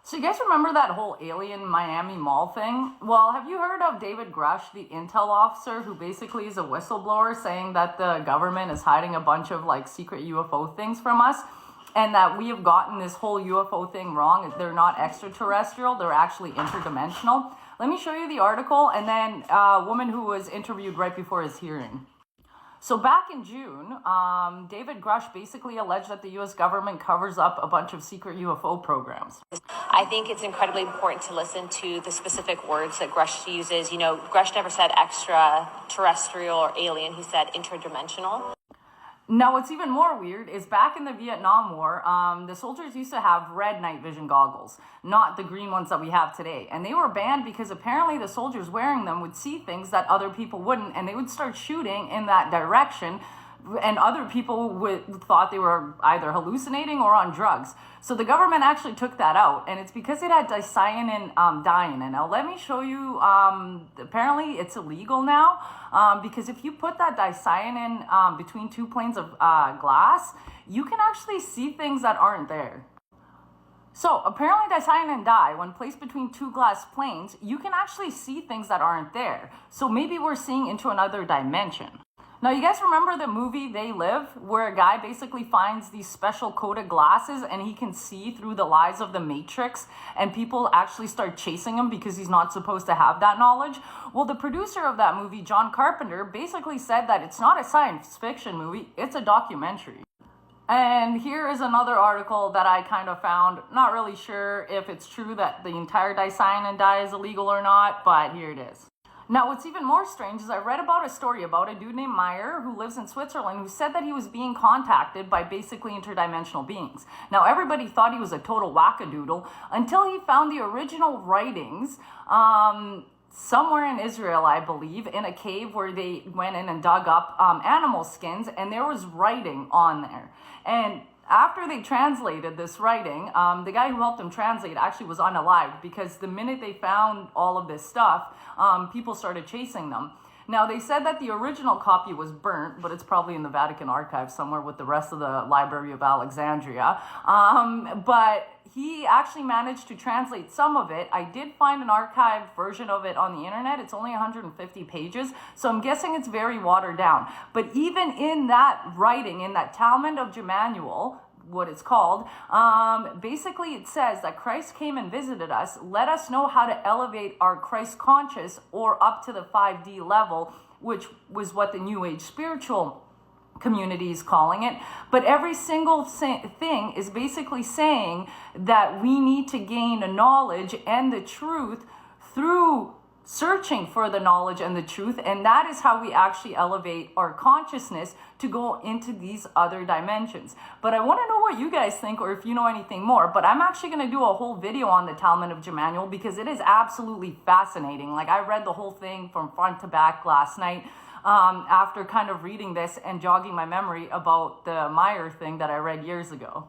So you guys remember that whole alien Miami Mall thing? Well, have you heard of David Grush, the intel officer, who basically is a whistleblower saying that the government is hiding a bunch of like secret UFO things from us? And that we have gotten this whole UFO thing wrong. They're not extraterrestrial, they're actually interdimensional. Let me show you the article and then a woman who was interviewed right before his hearing. So back in June, David Grush basically alleged that the U.S. government covers up a bunch of secret UFO programs. I think it's incredibly important to listen to the specific words that Grush uses. You know, Grush never said extraterrestrial or alien. He said interdimensional. Now, what's even more weird is back in the Vietnam War, the soldiers used to have red night vision goggles, not the green ones that we have today. And they were banned because apparently the soldiers wearing them would see things that other people wouldn't, and they would start shooting in that direction. And other people thought they were either hallucinating or on drugs. So the government actually took that out, and it's because it had dicyanin dye in it. Now let me show you, apparently it's illegal now, because if you put that dicyanin between two planes of glass, you can actually see things that aren't there. So apparently dicyanin dye, when placed between two glass planes, you can actually see things that aren't there. So maybe we're seeing into another dimension. Now, you guys remember the movie They Live, where a guy basically finds these special coated glasses and he can see through the lies of the Matrix, and people actually start chasing him because he's not supposed to have that knowledge? Well, the producer of that movie, John Carpenter, basically said that it's not a science fiction movie, it's a documentary. And here is another article that I kind of found. Not really sure if it's true that the entire dicyanin dye is illegal or not, but here it is. Now, what's even more strange is I read about a story about a dude named Meyer who lives in Switzerland who said that he was being contacted by basically interdimensional beings. Now, everybody thought he was a total wackadoodle until he found the original writings somewhere in Israel, I believe, in a cave where they went in and dug up animal skins, and there was writing on there. And after they translated this writing, the guy who helped them translate actually was unalived, because the minute they found all of this stuff, people started chasing them. Now, they said that the original copy was burnt, but it's probably in the Vatican archives somewhere with the rest of the Library of Alexandria. But he actually managed to translate some of it. I did find an archived version of it on the internet. It's only 150 pages, so I'm guessing it's very watered down. But even in that writing, in that Talmud of Jemanuel, what it's called, basically it says that Christ came and visited us, let us know how to elevate our Christ conscious or up to the 5D level, which was what the New Age spiritual community is calling it. But every single thing is basically saying that we need to gain a knowledge and the truth through searching for the knowledge and the truth, and that is how we actually elevate our consciousness to go into these other dimensions. But I want to know what you guys think, or if you know anything more. But I'm actually going to do a whole video on the Talmud of Jemanuel because it is absolutely fascinating. Like, I read the whole thing from front to back last night after kind of reading this and jogging my memory about the Meyer thing that I read years ago.